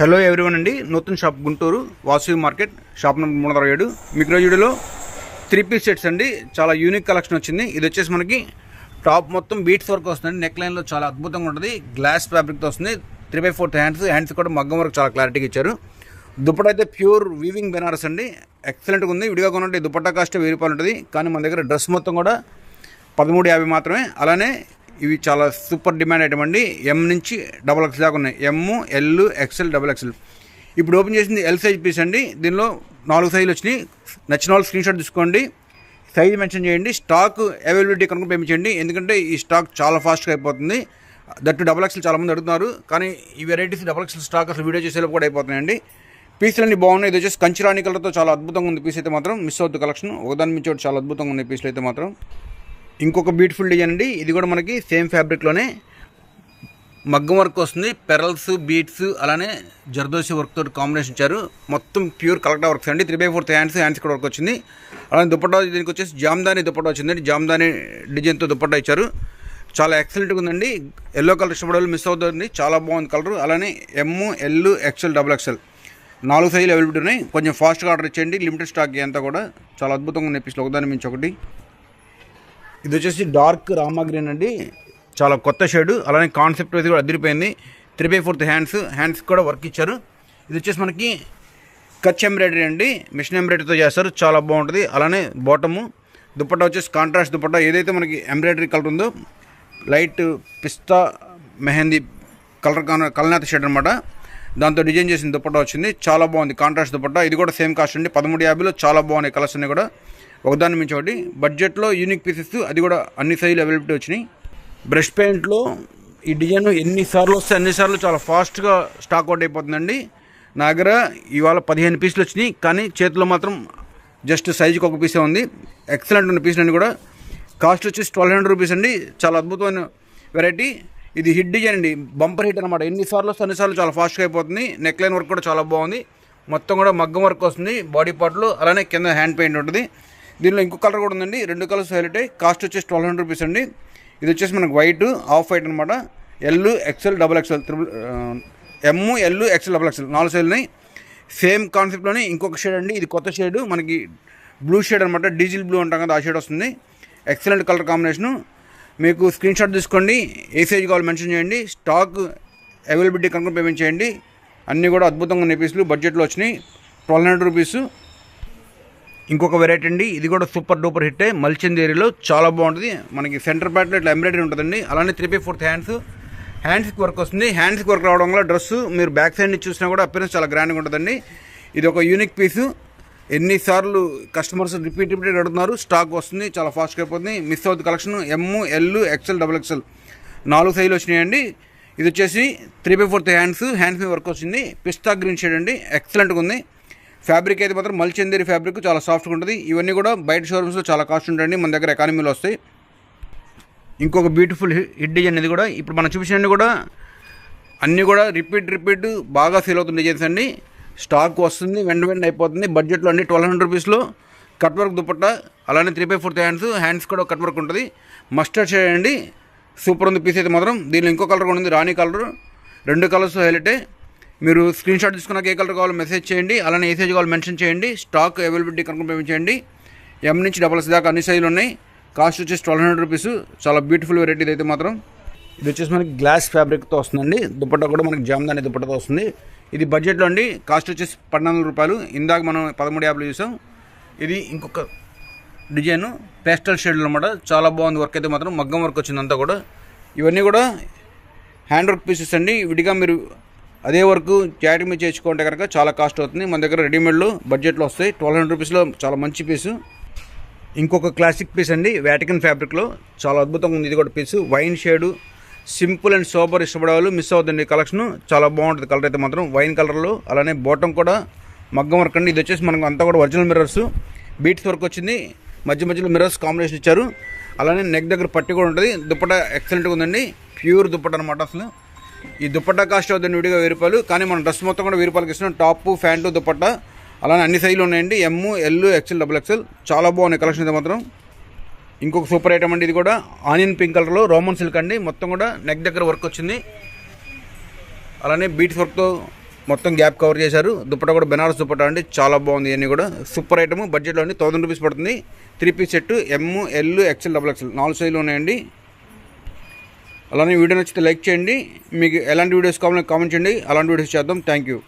Hello everyone అండి. Nutan shop Guntur Vasavi market shop number 307. మీకు రోజు వీడియోలో 3-పీస్ సెట్స్ అండి. చాలా యూనిక్ కలెక్షన్ వచ్చింది. ఇది వచ్చేసి మనకి టాప్ మొత్తం బీట్స్ వర్క్ వస్తుంది. నెక్ లైన్లో చాలా అద్భుతంగా ఉంటుంది. గ్లాస్ ఫ్యాబ్రిక్తో వస్తుంది. 3/4 హ్యాండ్స్ కూడా మగ్గం వర్క్ చాలా క్లారిటీగా ఇచ్చారు. దుపట్టా అయితే ప్యూర్ వీవింగ్ బెనారస్ అండి. ఎక్సలెంట్గా ఉంది. విడిగా కొనంటే దుపట్టా కాస్ట్ 1000 రూపాయలు ఉంటుంది. కానీ మన దగ్గర డ్రెస్ మొత్తం కూడా 1350 మాత్రమే. అలానే ఇవి చాలా సూపర్ డిమాండ్ ఐటమ్ అండి. ఎం నుంచి XXL దాకా ఉన్నాయి. ఎమ్, ఎల్, XL, XXL. ఇప్పుడు ఓపెన్ చేసింది ఎల్ సైజ్ పీస్ అండి. దీనిలో 4 సైజులు వచ్చినాయి. నచ్చిన వాళ్ళు స్క్రీన్ షాట్ తీసుకోండి, సైజ్ మెన్షన్ చేయండి, స్టాక్ అవైలబిలిటీ కనుక పేమెంట్, ఎందుకంటే ఈ స్టాక్ చాలా ఫాస్ట్గా అయిపోతుంది. దట్టు XXL చాలామంది అడుగుతున్నారు, కానీ ఈ వెరైటీస్ XXL స్టాక్ అసలు వీడియో చేసేలోపు కూడా అయిపోతున్నాయండి. పీసులు అన్నీ బాగున్నాయి. ఇది వచ్చేసి కంచిరాణి కలర్తో చాలా అద్భుతంగా ఉంది. పీస్ అయితే మాత్రం మిస్ అవుతుంది కలెక్షన్. ఒకదాని మించి చాలా అద్భుతంగా ఉన్నాయి పీసులు అయితే మాత్రం. ఇంకొక బ్యూటిఫుల్ డిజైన్ అండి. ఇది కూడా మనకి సేమ్ ఫ్యాబ్రిక్లోనే మగ్గం వర్క్ వస్తుంది. పెరల్స్, బీట్స్, అలానే జర్దోసి వర్క్ తోటి కాంబినేషన్ ఇచ్చారు. మొత్తం ప్యూర్ కలెక్టర్ వర్క్స్ అండి. 3/4 హ్యాండ్స్ కూడా వర్క్ వచ్చింది. అలానే దుపట్టా దీనికి వచ్చేసి జామ్దాని దుపట్టా వచ్చిందండి. జామ్దాని డిజైన్తో దుపట్టా ఇచ్చారు. చాలా ఎక్సలెంట్గా ఉందండి. ఎల్లో కలర్ ఇష్టపడే వాళ్ళు మిస్ అవుతుంది. చాలా బాగుంది కలర్. అలానే ఎమ్, ఎల్, XL, XXL 4 సైజులు అవైలబిలిటీ ఉన్నాయి. కొంచెం ఫాస్ట్గా ఆర్డర్ ఇచ్చేయండి. లిమిటెడ్ స్టాక్ అంతా కూడా చాలా అద్భుతంగా ఉన్నాయి పీసులు, ఒకదాని మించి ఒకటి. ఇది వచ్చేసి డార్క్ రామా గ్రీన్ అండి. చాలా కొత్త షేడు. అలానే కాన్సెప్ట్ అయితే కూడా అదిరిపోయింది. 3/4 హ్యాండ్స్ కూడా వర్క్ ఇచ్చారు. ఇది వచ్చేసి మనకి కచ్ ఎంబ్రాయిడరీ అండి. మిషన్ ఎంబ్రాయిడరీతో చేస్తారు. చాలా బాగుంటుంది. అలానే బాటము దుపట్టా వచ్చేసి కాంట్రాస్ట్ దుపట్టా. ఏదైతే మనకి ఎంబ్రాయిడరీ కలర్ ఉందో లైట్ పిస్తా మెహందీ కలనేత షేడ్ అనమాట. దాంతో డిజైన్ చేసిన దుపట్టా వచ్చింది. చాలా బాగుంది కాంట్రాస్ట్ దుపట్టా. ఇది కూడా సేమ్ కాస్ట్ అండి. 1350లో చాలా బాగున్నాయి కలర్స్ అన్నీ కూడా, ఒకదాని మించి ఒకటి. బడ్జెట్లో యూనిక్ పీసెస్, అది కూడా అన్ని సైజులు అవైలబిలిటీ వచ్చినాయి. బ్రష్ పెయింట్లో ఈ డిజైన్ ఎన్నిసార్లు వస్తే అన్నిసార్లు చాలా ఫాస్ట్గా స్టాక్ అవుట్ అయిపోతుందండి. నా దగ్గర ఇవాళ 15 పీసులు వచ్చినాయి, కానీ చేతిలో మాత్రం జస్ట్ సైజుకి ఒక పీసే ఉంది. ఎక్సలెంట్ ఉన్న పీసులన్నీ కూడా. కాస్ట్ వచ్చేసి 1200 రూపీస్ అండి. చాలా అద్భుతమైన వెరైటీ. ఇది హిట్ డిజైన్ అండి. బంపర్ హిట్ అనమాట. ఎన్నిసార్లు వస్తే అన్నిసార్లు చాలా ఫాస్ట్గా అయిపోతుంది. నెక్ లైన్ వర్క్ కూడా చాలా బాగుంది. మొత్తం కూడా మగ్గం వర్క్ వస్తుంది బాడీ పార్ట్లో. అలానే కింద హ్యాండ్ పెయింట్ ఉంటుంది. దీనిలో ఇంకో కలర్ కూడా ఉందండి. 2 కలర్స్ హైలైట్ అయ్యి. కాస్ట్ వచ్చేసి 1200 రూపీస్ అండి. ఇది వచ్చేసి మనకు వైట్, ఆఫ్ వైట్ అనమాట. ఎల్, XL, XXL, ఎమ్, ఎల్, XL, XXL 4 సైజులున్నాయి. సేమ్ కాన్సెప్ట్లోనే ఇంకొక షేడ్ అండి. ఇది కొత్త షేడ్, మనకి బ్లూ షేడ్ అనమాట. డీజిల్ బ్లూ అంటాం కదా, ఆ షేడ్ వస్తుంది. Excellent colour combination. మీకు స్క్రీన్ షాట్ తీసుకోండి, ఏ సైజ్ కావాలి మెన్షన్ చేయండి, స్టాక్ అవైలబిలిటీ కనుక పేమెంట్ చేయండి. అన్నీ కూడా అద్భుతంగా ఉన్నాయి పీసులు. బడ్జెట్లో వచ్చినాయి. 1200 రూపీస్. ఇంకొక వెరైటీ అండి. ఇది కూడా సూపర్ డూపర్ హిట్టే. మల్చందేరిలో చాలా బాగుంటుంది. మనకి సెంటర్ ప్యాట్లో ఇట్లా ఎంబ్రాయిడరీ ఉంటుందండి. అలానే 3/4 హ్యాండ్స్కి వర్క్ వస్తుంది. హ్యాండ్స్కి వర్క్ రావడం వల్ల డ్రెస్ మీరు బ్యాక్ సైడ్ నుంచి చూసినా కూడా అపిరెన్స్ చాలా గ్రాండ్గా ఉంటుందండి. ఇది ఒక యూనిక్ పీసు. ఎన్నిసార్లు కస్టమర్స్ రిపీట్ అడుగుతున్నారు. స్టాక్ వస్తుంది, చాలా ఫాస్ట్గా అయిపోతుంది. మిస్ అవుతుంది కలెక్షన్. ఎమ్, ఎల్, XL, XXL 4 సైజులు వచ్చినాయండి. ఇది వచ్చేసి 3/4 హ్యాండ్స్ మీద వర్క్ వచ్చింది. పిస్తా గ్రీన్ షేడ్ అండి. ఎక్సలెంట్గా ఉంది. ఫ్యాబ్రిక్ అయితే మాత్రం మల్చందేరి ఫ్యాబ్రిక్, చాలా సాఫ్ట్గా ఉంటుంది. ఇవన్నీ కూడా బయట షోరూమ్స్లో చాలా కాస్ట్ ఉంటాయండి. మన దగ్గర ఎకానమీలో వస్తాయి. ఇంకొక బ్యూటిఫుల్ హిట్ డిజైన్ అనేది కూడా ఇప్పుడు మనం చూపించినవి కూడా అన్నీ కూడా రిపీట్ బాగా సేల్ అవుతున్న డిజైన్స్ అండి. స్టాక్ వస్తుంది, వెంట అయిపోతుంది. బడ్జెట్లో అన్ని 1200 రూపీస్లో కట్ వర్క్ దుపట్టా. అలానే 3/4 హ్యాండ్స్ కూడా కట్ వర్క్ ఉంటుంది. మస్టర్డ్ షేడ్ అండి. సూపర్ ఉంది పీస్ అయితే మాత్రం. దీనిలో ఇంకో కలర్ కూడా ఉంది, రాణి కలర్. 2 కలర్స్ హైలైటే. మీరు స్క్రీన్ షాట్ తీసుకున్నాక ఏ కలర్ కావాలో మెసేజ్ చేయండి. అలానే ఏ సైజ్ కావాలో మెన్షన్ చేయండి. స్టాక్ అవైలబిలిటీ కనుక పేమెంట్ చేయండి. ఎం నుంచి XXL దాకా అన్ని సైజులు ఉన్నాయి. కాస్ట్ వచ్చేసి 1200 రూపీస్. చాలా బ్యూటిఫుల్ వెరైటీ అయితే మాత్రం. ఇది వచ్చేసి మనకి గ్లాస్ ఫ్యాబ్రిక్తో వస్తుందండి. దుపట్టా కూడా మనకి జామ్దాని దుపట్టాతో వస్తుంది. ఇది బడ్జెట్లో అండి. కాస్ట్ వచ్చేసి 1200 రూపాయలు. ఇందాక మనం 1350 చూసాం. ఇది ఇంకొక డిజైన్ పేస్టల్ షేడ్లు అనమాట. చాలా బాగుంది వర్క్ అయితే మాత్రం. మగ్గం వర్క్ వచ్చిందంతా కూడా. ఇవన్నీ కూడా హ్యాండ్ వర్క్ పీసెస్ అండి. విడిగా మీరు అదే వర్క్ జాకెట్ మీద చేసుకుంటే కనుక చాలా కాస్ట్ అవుతుంది. మన దగ్గర రెడీమేడ్లో బడ్జెట్లో వస్తాయి. 1200 రూపీస్లో చాలా మంచి పీసు. ఇంకొక క్లాసిక్ పీస్ అండి. వాటికన్ ఫ్యాబ్రిక్లో చాలా అద్భుతంగా ఉంది. ఇది కూడా piece wine shade. Simple and sober ఇష్టపడే వాళ్ళు మిస్ అవుతుంది కలెక్షన్. చాలా బాగుంటుంది కలర్ అయితే మాత్రం. వైన్ కలర్లో. అలానే బాటమ్ కూడా మగ్గం వర్క్ అండి. ఇది వచ్చేసి మనకు అంతా కూడా ఒరిజినల్ మిర్రర్స్, బీట్స్ వర్క్ వచ్చింది. మధ్యలో మిర్రర్స్ కాంబినేషన్ ఇచ్చారు. అలానే నెక్ దగ్గర పట్టి కూడా ఉంటుంది. దుపట్టా ఎక్సలెంట్గా ఉందండి. ప్యూర్ దుపట్టా అనమాట. అసలు ఈ దుపట్టా కాస్ట్ అవుతుంది విడిగా 1000 రూపాయలు. కానీ మనం డ్రెస్ మొత్తం కూడా 1000 రూపాయలకి ఇస్తున్నాం. టాప్, ప్యాంటు, దుపట్టా అలానే అన్ని సైజులు ఉన్నాయండి. ఎమ్, ఎల్, XL, XXL చాలా బాగున్నాయి కలెక్షన్ అయితే మాత్రం. ఇంకొక సూపర్ ఐటమ్ అండి. ఇది కూడా ఆనియన్ పింక్ కలర్లో రోమన్ సిల్క్ అండి. మొత్తం కూడా నెక్ దగ్గర వర్క్ వచ్చింది. అలానే బీట్స్ వర్క్తో మొత్తం గ్యాప్ కవర్ చేశారు. దుపట్టా కూడా బెనారస్ దుపట్టా అండి, చాలా బాగుంది. ఇవన్నీ కూడా సూపర్ ఐటమ్. బడ్జెట్లో అండి 1000 రూపీస్ పడుతుంది. 3 పీస్ సెట్ ఎమ్, ఎల్, ఎక్స్ఎల్, XXL 4 సైజులు ఉన్నాయండి. అలానే వీడియో నచ్చితే లైక్ చేయండి. మీకు ఎలాంటి వీడియోస్ కావాలని కామెంట్ చేయండి, అలాంటి వీడియోస్ చేద్దాం. Thank you.